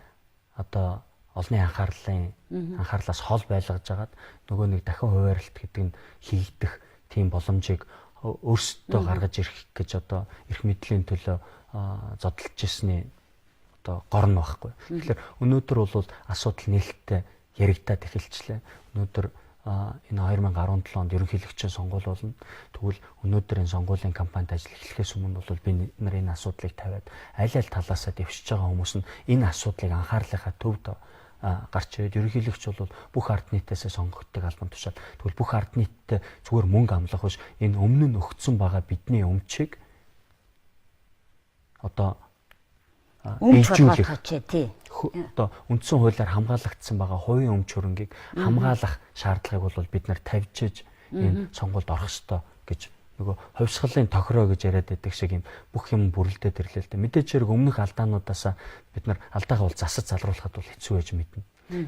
одоо олонний анхаарлаас хол байлгаж агаад нөгөө нэг дахин хуваарлалт гэдэг нь хийгдэх тийм боломжийг өөрсдөө гаргаж ирэх гэж одоо эрх мэдлийн төлөө зодтолж ирсний одоо гор нь байхгүй. Тэгэхээр өнөөдөр бол асуудал нээлттэй яригдаад эхэлчлээ. Өнөөдөр энэ 2017 онд ерөнхийлөгчийн сонгуул болно. Тэгвэл өнөөдөр энэ сонгуулийн кампанит ажил эхлэхээс өмнө бол би нар энэ асуудлыг тавиад аль талаасаа дэвшиж байгаа хүмүүс нь энэ асуудлыг анхаарлынхаа төвд гарч ирээд ерөнхийлөгч бол бүх ард нийтээсээ сонгогддог албан тушаал. Тэгвэл бүх ард нийттэй зүгээр мөнгө амлах биш энэ өмнө нь өгцөн байгаа бидний өмчийг одоо өмчлөх тий. Одоо үндсэн хуулиар хамгаалагдсан байгаа хувийн өмч хөрөнгийг хамгаалах шаардлагыг бол бид нар тавьжиж энэ сонгуульд орох ёстой гэж нөгөө хувьсгалын тохироо гэж яриад байдаг шиг юм бүх юм бүрэлдээд ирлээ л дээ. Мэдээж хэрэг өмнөх алдаануудаасаа бид нар алдаагаа бол засаж залруулахад бол хэцүү байж мэднэ.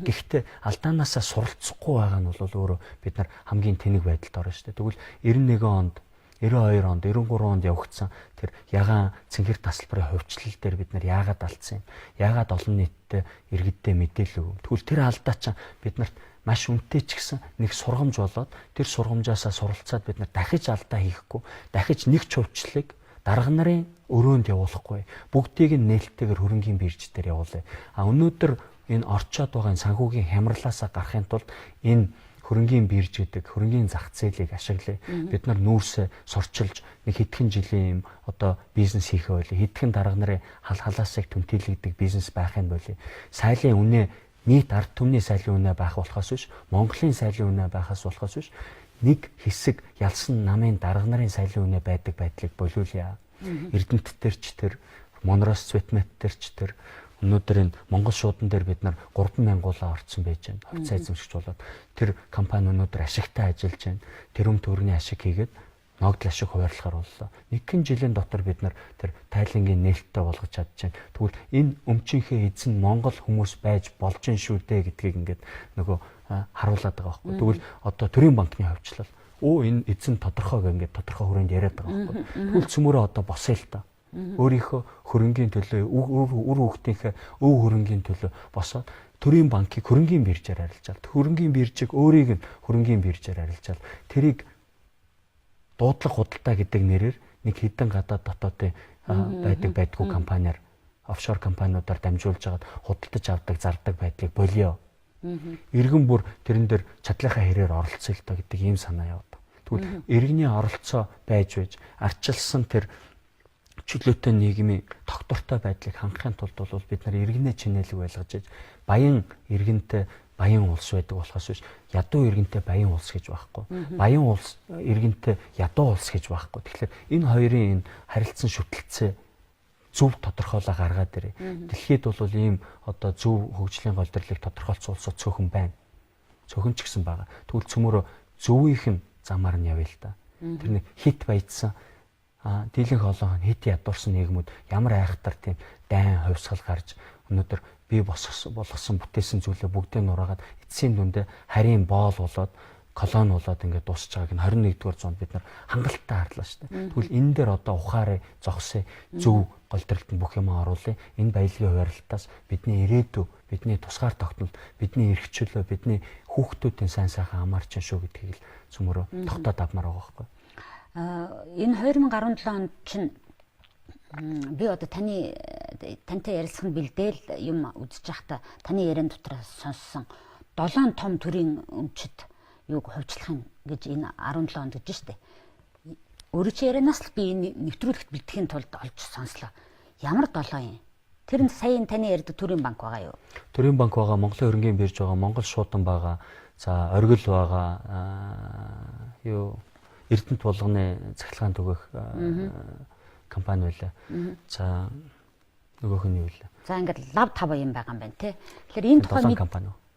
Гэхдээ алдаанаасаа суралцахгүй байгаа нь бол өөрөө бид нар хамгийн тэнэг байдалд орно шүү дээ. Тэгвэл 91 онд 92 онд 93 онд явагдсан тэр ягаан цэнхэр тасалбарын хувьчлал дээр бид нар яагаад алдсан юм? Яагаад олон нийтэд иргэддээ мэдээлэл өгв? Тэгвэл тэр алдаа чинь бид нарт маш үнэтэй ч гэсэн нэг сургамж болоод тэр сургамжаасаа суралцаад бид нар дахиж алдаа хийхгүй, дахиж нэг ч хувьчлалыг дарга нарын өрөөнд явуулахгүй. Бүгдийг нь нээлттэйгээр хөрөнгийн бирж дээр явуулъя. Өнөөдөр энэ орчоод байгаа санхүүгийн хямралаасаа гарахын тулд энэ хөрөнгийн бирж гэдэг хөрөнгийн зах зээлийг ашиглая. Бид нар нүүрсээ сурчилж нэг хэдхэн жилийн юм одоо бизнес хийхээ болий. Хэдхэн дарга нарын халаасыг төмтийлэгдэг бизнес байхын болий. Сайлын үнэ нийт ард түмний сайлын үнэ байх болохоос биш, Монголын сайлын үнэ байхаас болохоос биш, нэг хэсэг ялсан намын дарга нарын сайлын үнэ байдаг байдлыг болиулъя. Эрдэмтдэр ч тэр, Монроос Цветметтэр ч тэр өнөөдөр энэ Монгол шуудан дээр бид нар 30000 гуулаа орцсон байж байна. Хувьцаа эзэмшигч болоод тэр компани өнөөдөр ашигтай ажиллаж байна. Тэрэм төрний ашиг хийгээд ногдол ашиг хуваарлахаар боллоо. Нэгэн жилийн дотор бид нар тэр тайлангийн нээлттэй болгож чадж байна. Тэгвэл энэ өмчийнхээ эзэн Монгол хүмүүс байж болж гин шүү дээ гэдгийг ингээд нөгөө харуулад байгаа байхгүй. Тэгвэл одоо төрийн банкны хувьчлал энэ эзэн тодорхой гэнгээд тодорхой хүрээнд яриад байгаа байхгүй. Тэгвэл цөмөрөө одоо босъё л та. Өөрийнхөө хөрөнгийн төлөө үр хүүхдийнхээ өв хөрөнгийн төлөө босоод төрийн банкыг хөрөнгийн биржээр арилжаал. Хөрөнгийн биржиг өөрийг нь хөрөнгийн биржээр арилжаал. Тэрийг дуудлага худалдаа гэдэг нэрээр нэг хэдэн гадаад дотоодын байдгүй компаниар офшор компаниудаар дамжуулж агаад худалдаж авдаг зардаг байдлыг болио. Иргэн бүр тэрэн дээр чадлынхаа хэрээр оролцъё л та гэдэг ийм санаа яваад. Тэгвэл иргэний оролцоо байж арчилсан тэр чөлөөтэй нийгмийн тогтвортой байдлыг хангахын тулд бол бид нар иргэнэ чинээлэг байлгаж баян иргэнтэй баян улс байдаг болохоос биш ядуу иргэнтэй баян улс гэж байхгүй. Баян улс иргэнтэй ядуу улс гэж байхгүй. Тэгэхээр энэ хоёрын энэ харилцан шүтэлцээ зөв тодорхойлоо гаргаад ирээ. Дэлхийд бол ийм одоо зөв хөгжлийн голдролыг тодорхойлсон улсууд цөөхөн байна. Цөөхөн ч гэсэн байгаа. Тэгвэл цөмөрөө зөвийнх нь замаар нь явъя л та. Тэр нэг хит баяжсан дийлэнх олон хит ядуурсан нийгмүүд ямар айхтар тийм дайн хувьсгал гарч өнөөдөр бий болгосон бүтээсэн зүйлээ бүгдээ нураагаад эцсийн дүндээ харийн боол болоод колон болоод ингээд дуусч байгааг нь 21-р зуунд бид нар хангалттай харлаа шүү дээ. Тэгвэл энэ дээр одоо ухаараа зогсъё зөв голдролтод бүх юм оруулъя. Энэ баялагын хуваарлалтаас бидний ирээдүй, бидний тусгаар тогтнол, бидний эрх чөлөө, бидний хүүхдүүдийн сайн сайхан амарч шүү гэдгийг л цөмөрөө тогтоод авмаар байгаа байхгүй. Энэ 2017 онд чинь би одоо тантай ярилцсан бэлдээл юм үзэж байхдаа таны яриан дотор сонссон 7 том төрийн өмчөд юуг хувьчлах юм гэж энэ 17 онд гэж штэ. Өөрөө чи ярианаас л би энэ нэвтрүүлэгт бэлтгэхийн тулд олж сонслоо. Ямар 7 юм? Тэр нь сая таны ярьдаг төрийн банк байгаа юу? Төрийн банк байгаа, Монголын хөрөнгөний бирж байгаа, Монгол шуудан байгаа, за оргил байгаа, Эрдэнэт булганы цахилгаан түгэх компани байлаа. За нөгөөх нь юу вэ? За ингээд лав 5 юм байгаа юм байна те. Тэгэхээр энэ тухай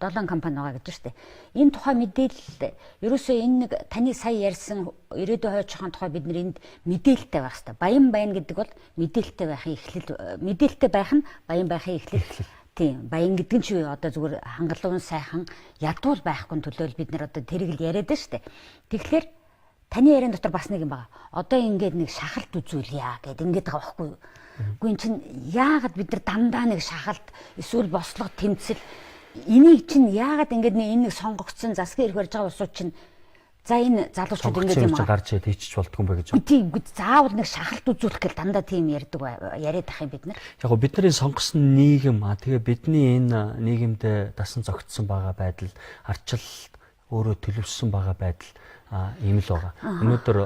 7 компани байгаа гэж штэ. Энэ тухай мэдээлэл ерөөсөө энэ нэг таны сая ярьсан ирээдүйн хойчхон тухай бид нар энд мэдээлэлтэй байх хэрэгтэй. Баян байна гэдэг бол мэдээлэлтэй байхын эхлэл, мэдээлэлтэй байх нь баян байхын эхлэл. Тийм. Баян гэдэг нь чи одоо зүгээр хангалуун сайхан ядуул байхгүй төлөөл бид нар одоо тэрийг л яриад байна штэ. Тэгэхээр таны яриан дотор бас нэг юм байгаа. Одоо ингээд нэг шахалт үзүүлье гэд ингээд байгаа байхгүй юу? Үгүй эн чин яагаад бид нар дандаа нэг шахалт эсвэл бослого тэмцэл энийг чинь яагаад ингээд энэ нэг сонгогдсон засгийн эрх барьж байгаа усууд чинь за энэ залуучууд ингээд юм гарч идэж хийчих болдгүй юм бэ гэж. Тийм заавал нэг шахалт үзүүлэх гэл дандаа тийм ярьдаг яриад ах юм бид нар. Яг гоо бидний сонгосон нийгэм тэгээ бидний энэ нийгэмд дасан зогтсон байгаа байдал арчил өөрөө төлөвшсөн байгаа байдал ийм л байгаа. Өнөөдөр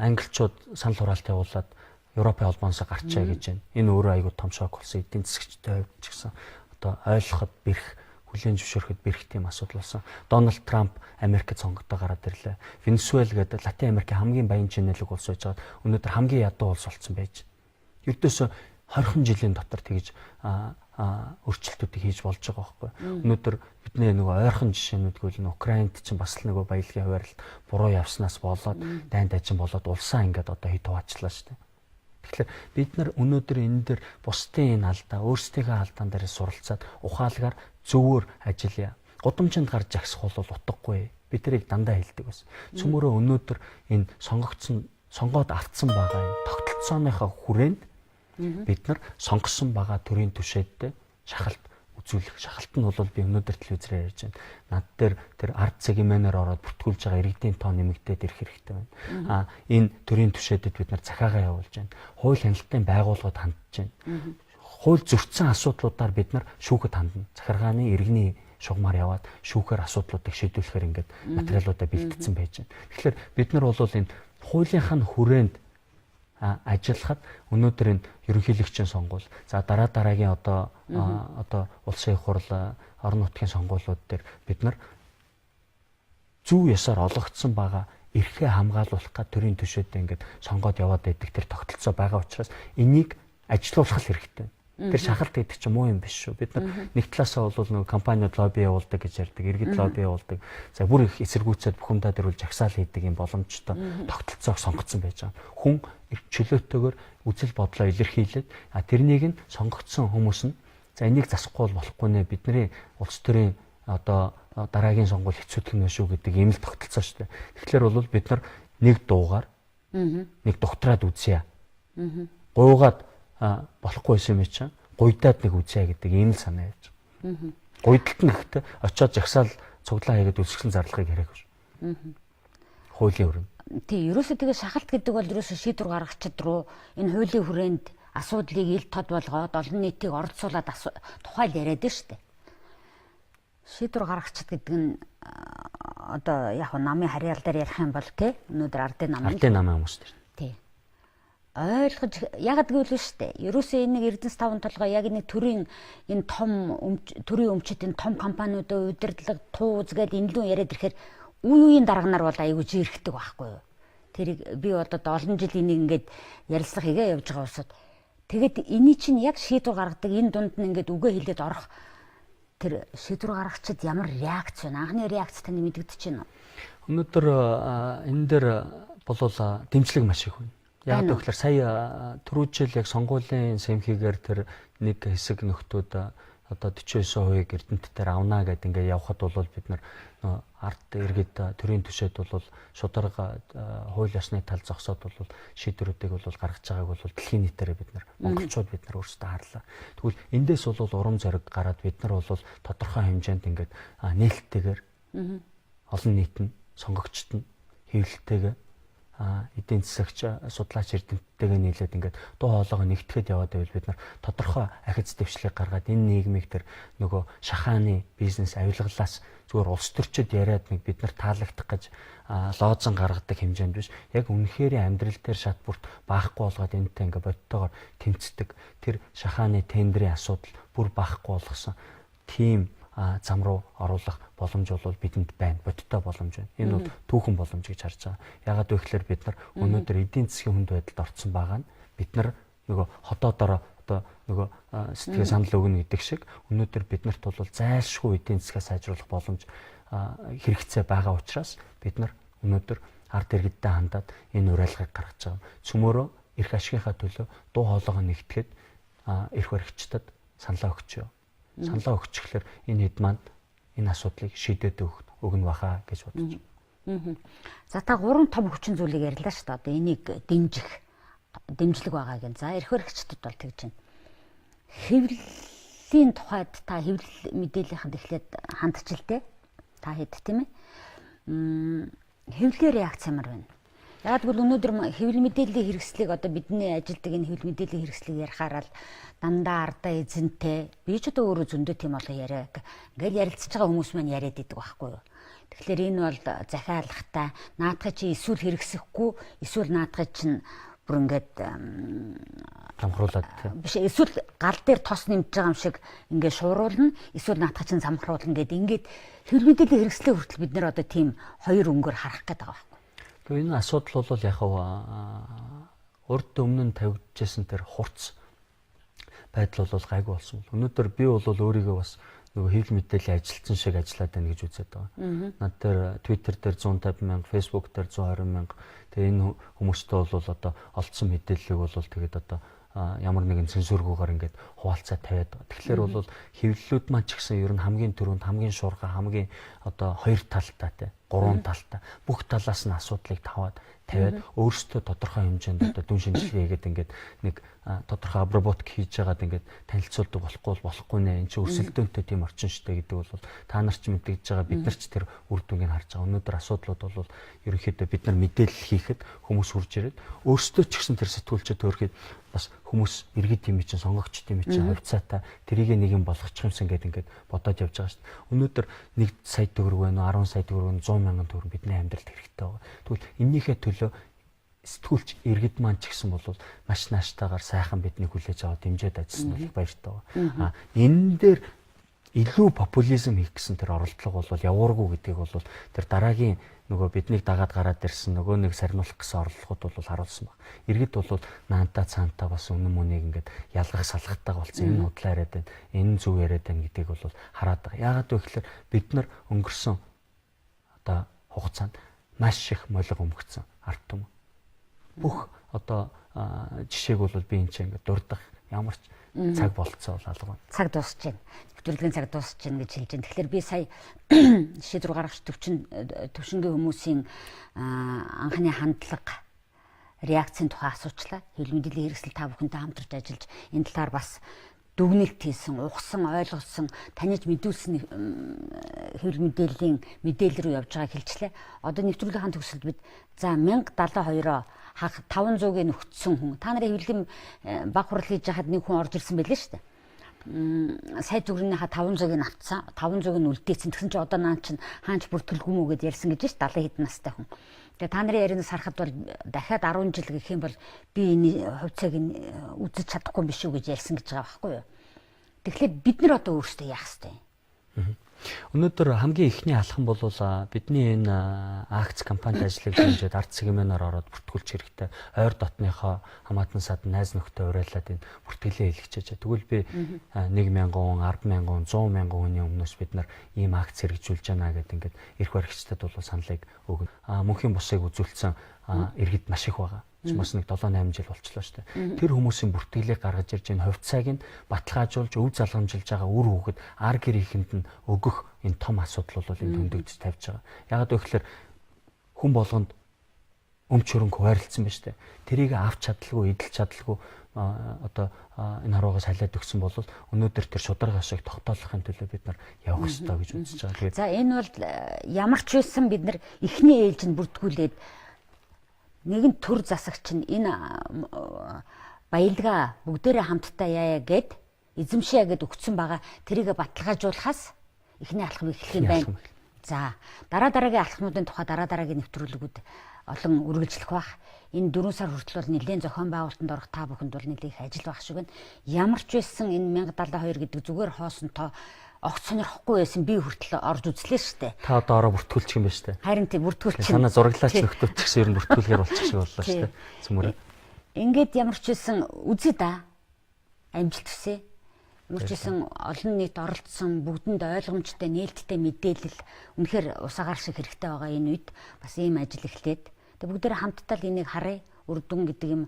англичууд санал хураалт явуулаад Европын холбооноос гарчаа гэж байна. Энэ өөрөө айгүй том шок болсон. Эдийн засгчтай хувьд ч гэсэн одоо ойлгоход бэрх, хүлээн зөвшөөрөхөд бэрх тийм асуудал болсон. Дональд Трамп Америкт сонгогдоо гараад ирлээ. Венесуэл гэдэг Латин Америкийн хамгийн баян чинэлэг улс байж байгаад өнөөдөр хамгийн ядуу улс болсон байж. Ердөөсөө 20 жилийн дотор тэгж өөрчлөлтүүдийг хийж болж байгаа байхгүй. Өнөөдөр бидний нөгөө ойрхон жишээнүүд гэвэл Украинд чинь бас л нөгөө баялагын хуваарлалт буруу явснаас болоод дайн дайчин болоод улсаа ингээд одоо хит хуваачлаа шүү дээ. Тэгэхээр бид нар өнөөдөр энэ дээр бусдын энэ алдаа, өөрсдийнхөө алдаан дээр суралцаад ухаалгаар зөвөр ажиллая. Гудамжинд гарч жагсах бол утгагүй. Бид тэрийг дандаа хэлдэг байсан. Цөмөрөө өнөөдөр энэ сонгоод автсан байгаа энэ тогтолцооныхоо хүрээнд бид нар сонгосон байгаа төрийн түвшээдтэй шахалт үзүүлэх. Шахалт нь бол би өнөөдөр телевизээр ярьж байна. Над дээр тэр ард сегментээр ороод бүртгүүлж байгаа иргэдийн тоо нэмэгдээд ирэх хэрэгтэй байна. Энэ төрийн түвшээдэд бид нар захиагаа явуулж байна. Хууль хяналтын байгууллагад хандж байна. Хууль зөрчсөн асуудлуудаар бид нар шүүхэд хандна. Захиргааны иргэний шугамар яваад шүүхээр асуудлуудыг шийдвэрлэхээр ингээд материалуудаа бэлтгэсэн байж байна. Тэгэхээр бид нар бол энэ хуулийнхаа хүрээнд ажиллахад өнөөдөр энэ ерөнхийлөгчийн сонгуул за дараагийн одоо улсын их хурл орон нутгийн сонгуулиуд дээр бид нар зөв ёсоор олгогдсон байгаа эрхээ хамгаалуулах га төрийн түвшээдээ ингээд сонгоод яваад байдаг тэр тогтолцоо байгаа учраас энийг ажилуулах хэрэгтэй. Тэр шахалт гэдэг чинь муу юм биш шүү. Бид нар нэг талаасаа бол нөгөө компаниуд лобби явуулдаг гэж ярьдаг, иргэд лобби явуулдаг. За бүр их эсэргүүцээд бухимдаа дөрвөл жагсаал хийдэг юм боломжтой тогтолцоог сонгоцсон байж байгаа. Хүн чөлөөтэйгээр үзэл бодлоо илэрхийлээд тэрнийг нь сонгогдсон хүмүүс нь за энийг засахгүй болохгүй нэ бидний улс төрийн одоо дараагийн сонгуул хэцүүдэх нь шүү гэдэг ийм л тогтолцоо шүү дээ. Тэгэхээр бол бид нар нэг дуугаар нэг доктораад үзье. Гуйгаад болохгүй юм чинь гуйдаад нэг үзье гэдэг ийм л санаа явж байгаа. Гуйдалт нь гэхдээ очиод жагсаал цуглаа хийгээд үсгсэн зарлахыг яриаг шүү. Хуулийн өрн. Тий, ерөөсөө тэгээ шахалт гэдэг бол ерөөсөө шийдвэр гаргагчид руу энэ хуулийн хүрээнд асуудлыг ил тод болгоод олон нийтийг оролцуулаад тухайл яриад байна шүү дээ. Шийдвэр гаргагчид гэдэг нь одоо яг намын харьяал дээр ярих юм бол тий өнөөдөр ардын намын хүмүүс дээр. Тий. Ойлгож ягаад гэвэл шүү дээ. Ерөөсөө энэ нэг Эрдэнэс 5 толгой яг нэг төрийн энэ том төрийн өмчөд энэ том компаниудын удирдлага туу үзгээл энэлүүн яриад ирэхээр үеийн дарганаар бол аягүй жирхдэг байхгүй юу. Тэрийг би одоо олон жил энийг ингээд ярилцлага хийгээ явж байгаа усад тэгээд эний чинь яг шийдвэр гаргадаг энэ дунд нь ингээд үгээ хэлээд орох тэр шийдвэр гаргагчид ямар реакц вэ? Анхны реакц таны мэдэгдэж байна уу? Өнөөдөр энэ дээр болов дэмжлэг маш их байна. Яг тэгэхээр сая түрүүжил яг сонгуулийн сэмхийгээр тэр нэг хэсэг нөхдүүд одоо 49% Эрдэнэт дээр авнаа гэдэг ингээд явхад бол бид нар ард иргэд төрийн түвшээд бол шударга хууль ёсны тал зогсоод бол шийдвэрүүдийг бол гаргаж байгааг бол дэлхийн нийтээр бид нар монголчууд бид нар өөрсдөө харлаа. Тэгвэл эндээс бол урам зориг гараад бид нар бол тодорхой хэмжээнд ингээд нээлттэйгээр олон нийт нь сонгогчд нь хэвлэлтэйгээр эдийн засагч судлаач эрдэмтдтэйгээ нийлээд ингээд дуу хоолойгоо нэгтгэхэд яваад байвал бид нар тодорхой ахиц дэвшлиг гаргаад энэ нийгмийг тэр нөгөө шахааны бизнес авилгалаас зүгээр улс төрчид яриад нэг бид нар таалагдах гэж лоозон гаргадаг хэмжээнд биш яг үнэхээр амьдрал дээр шат бүрт баахгүй болгоод энэтэй ингээд бодтойгоор тэмцдэг тэр шахааны тендерийн асуудал бүр баахгүй болгосон тийм зам руу оруулах боломж бол бидэнд байна. Бодиттой боломж байна. Энэ бол түүхэн боломж гэж харж байгаа. Ягаад вэ гэхээр бид нар өнөөдөр эдийн засгийн хүнд байдалд орсон байгаа нь бид нар нөгөө хотоодороо одоо нөгөө сэтгэл санал өгнө гэдэг шиг өнөөдөр биднэрт бол зайлшгүй эдийн засгаа сайжруулах боломж хэрэгцээ байгаа учраас бид нар өнөөдөр ард иргэдтэй хандаад энэ уриалгыг гаргаж байгаа. Цөмөөрөө эрх ашигынхаа төлөө дуу хоолойгоо нэгтгэхэд эрх баригчдад саналаа өгчөө. Саналаа өгчихлээр энэ хэд маань энэ асуудлыг шийдээд өгнө баха гэж бодож байна. За та 3 том хүчин зүйлийг ярьлаа шүү дээ. Одоо энийг дэмжлэг байгаагийн. За эрх баригчдад бол тэгж байна. Хэвлэлийн тухайд та хэвлэл мэдээллийнхэнд эхлээд хандчихлээ. Та хэд тийм ээ? Хэвлэлийн реакц ямар байна? Яг бол өнөөдөр хэвлэл мэдээллийн хэрэгслийг одоо бидний ажилдаг энэ хэвлэл мэдээллийн хэрэгслийг ярихаар л дандаа ардаа эзэнтэй би ч одоо өөрөө зөндөө тийм болоо яриа. Ингээл ярилцж байгаа хүмүүс маань яриад идэг байхгүй юу? Тэгэхээр энэ бол захиалгатай наадхыг чи эсвэл хэрэгсэхгүй эсвэл наадхыг чинь бүр ингээд замхруулаад биш эсвэл гал дээр тос нэмж байгаа юм шиг ингээд шууруулна эсвэл наадхыг чинь замхруулна ингээд хэвлэл мэдээллийн хэрэгслээ хүртэл бид нэр одоо тийм хоёр өнгөөр харах гээд байгаа байхгүй. Тэгээ энэ асуудал бол яг урд өмнө нь тавигдчихсан тэр хурц байдал бол гайгүй болсон. Өнөөдөр би бол өөрийгөө бас нөгөө хэвлэл мэдээллийн ажилтсан шиг ажиллаад байна гэж үзээд байгаа. Над дээр Twitter дээр 150 мянга, Facebook дээр 120 мянга. Тэгээ энэ хүмүүстэй бол одоо олдсон мэдээллийг бол тэгээд одоо ямар нэгэн цензургүйгээр ингээд хуваалцаа тавиад байгаа. Тэгэхээр бол хэвлэлүүд маань ч гэсэн ер нь хамгийн түрүүнд хамгийн шуурга хамгийн одоо хоёр талтай те гурван талтай бүх талаас нь асуудлыг тавиад өөрсдөө тодорхой хэмжээнд одоо дүн шинжилгээ хийгээд ингээд нэг тодорхой обработк хийж байгаад ингээд танилцуулдаг болохгүй нэ энэ чинь өрсөлдөөнтэй тийм орчин штэ гэдэг бол та нар ч мэдээж байгаа бид нар ч тэр үр дүнгийг харж байгаа. Өнөөдөр асуудлууд бол ерөнхийдөө бид нар мэдээлэл хийхэд хүмүүс хурж ирээд өөрсдөө ч гэсэн тэр сэтгүүлчид өөрөөхөд бас хүмүүс иргэд тийм чинь сонгогч тийм чинь хувьцаатай тэрийг нэг юм болгочих юмсан гэдэг ингээд бодоод явж байгаа шүү дээ. Өнөөдөр 1 сая төгрөг байна уу 10 сая төгрөг 100 мянган төгрөг бидний амьдралд хэрэгтэй байгаа. Тэгвэл энэнийхээ төлөө сэтгүүлч иргэд маань ч гэсэн бол маш нааштайгаар сайхан бидний хүлээж аваад дэмжиж ажилласан бол баяртай байгаа. Энэ дээр илүү популизм хийх гэсэн тэр оролдлого бол явуургүй гэдгийг бол тэр дараагийн нөгөө биднийг дагаад гараад ирсэн нөгөө нэг сарниулах гэсэн орлогод бол харуулсан баг. Иргэд бол наантаа цаантаа бас үнэн мөнийг ингээд ялгах салгахтайгаа болсон. Энэ худлаа яриад байна. Энэ зөв яриад байна гэдгийг бол хараад байгаа. Яагаад вэ гэхээр бид нар өнгөрсөн одоо хугацаанд маш их молиг өмгцсөн ард түмэн. Бүх одоо жишээг бол би энэ чинь ингээд дурдах ямар ч цаг болцоо бол алга байна. Цаг дуусч байна. Нэвтрүүлгийн цаг дуусч байна гэж хэлж байна. Тэгэхээр би сая шийдвэр гаргах төвшингийн хүмүүсийн анхны хандлага реакцийн тухай асуучлаа. Хэвлэл мэдээллийн хэрэгсэл та бүхэнтэй хамтарч ажиллаж энэ талаар бас дүгнэлт хийсэн, ухсан, ойлгосон, таних мэдүүлсэн хэвлэл мэдээллийн мэдээлэл рүү явж байгааг хэлчлээ. Одоо нэвтрүүлгийн төгсөлд бид за 1072-оо хах 500-ыг нөхцсөн хүн. Та нарын хэвлэлийн баг хурал хийж хахад нэг хүн орж ирсэн байлээ шүү дээ. Сая төгрөгийнхаа 500-ыг авцсан, 500-ыг нь үлдээсэн. Тэгсэн чинь одоо нaan чинь хаанч бүртгэлгүй мүү гэдээ ярьсан гэж шүү дээ. 70 хэдэн настай хүн. Тэгээ та нарын ярианаас харахад бол дахиад 10 жил гэх юм бол би энэ хувьцааг үзэж чадахгүй биш үү гэж ярьсан гэж байгаа байхгүй юу. Тэгэхээр бид нар одоо өөрсдөө яах ёстой. Өнөөдөр хамгийн ихний алхам бол бидний энэ акц компанид ажиллаж хэмжээд ард сегментаар ороод бүртгүүлж хэрэгтэй. Ойр дотныхоо хамаатан садан найз нөхдөд уриалаад энэ бүртгэлээ хэлчихэж. Тэгвэл би 1000 хүн, 100000 хүн, 100000 хүний өмнөөс бид нар ийм акц хэрэгжүүлж байна гэдэг ингээд эрх баригчдад бол саналыг өгнө. Мөнхийн бусыг үзүүлсэн иргэд маш их байгаа. Бас нэг 7-8 жил болчихлоо шүү дээ. Тэр хүмүүсийн бүртгэлийг гаргаж ирж энэ хувьцааг нь баталгаажуулж өв залгамжилж байгаа үр хүүхэд ар гэрийнхэнд нь өгөх энэ том асуудал бол энэ хөндөгдөж тавьж байгаа. Ягаад вэ гэхээр хүн болгонд өмч хөрөнгө хуваарлцсан байна шүү дээ. Тэрийг авч чадалгүй, эдэлж чадалгүй одоо энэ харуугаас халиад өгсөн бол өнөөдөр тэр шударга шиг тогтоолохын төлөө бид нар явах ёстой гэж үзэж байгаа. За энэ бол ямар ч байсан бид нар эхний ээлжинд бүртгүүлээд нэгэн төр засагч нь энэ баялгаа бүгдээрээ хамтдаа яая гэд эзэмшээ гэд өгсөн байгаа. Тэрийг баталгаажуулахаас эхний алхам эхлэх юм байна. За дараагийн алхмуудын тухай дараагийн нэвтрүүлгүүд олон үргэлжлэх бах. Энэ 4 сар хүртэл бол нэлээд зохион байгуулалтанд орох та бүхэнд бол нэлээд их ажил байх шиг байна. Ямар ч байсан энэ 1072 гэдэг зүгээр хоосонтоо огт сонирхгүй байсан би хүртэл орж үзлээ штэ. Та одоо ороо бүртгүүлчих юм байна штэ. Харин тийм бүртгүүлчих. Санаа зураглаач нөхдөд ч гэсэн ер нь бүртгүүлгээр болчих шиг боллоо штэ. Цөмөрөө. Ингээд ямар ч байсан үзье да. Амжилт хүсье. Ямар ч байсан олон нийт оролцсон бүгдэнд ойлгомжтой нээлттэй мэдээлэл үнэхээр усаагаар шиг хэрэгтэй байгаа энэ үед бас ийм ажил эхлээд тэг бүгдээр хамтдаа л энийг харъя. Үр дүн гэдэг юм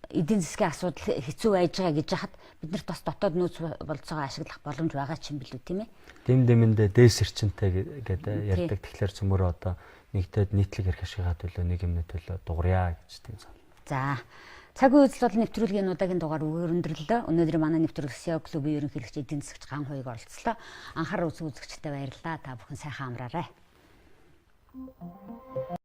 эдийн засгийн асуудал хэцүү байж байгаа гэж хахад биднэрт бас дотоод нөөц болцоогоо ашиглах боломж байгаа ч юм билүү тийм ээ. Дэм дэмэндээ дээс эрчинтэй гэдэг ярьдаг. Тэгэхээр цөмөрөө одоо нэгдээд нийтлэг эрх ашигын төлөө нэг юмны төлөө дуурья гэж тийм сан. За цагийн үзэл бол нэвтрүүлгийн удаагийн дугаар өндөрлөө. Өнөөдөр манай нэвтрүүлэг SEO клубын ерөнхийлөгч эдийн засагч Ган Хуйг оролцлоо. Анхаар үзэгчтэй баярлалаа. Та бүхэн сайхан амраарай.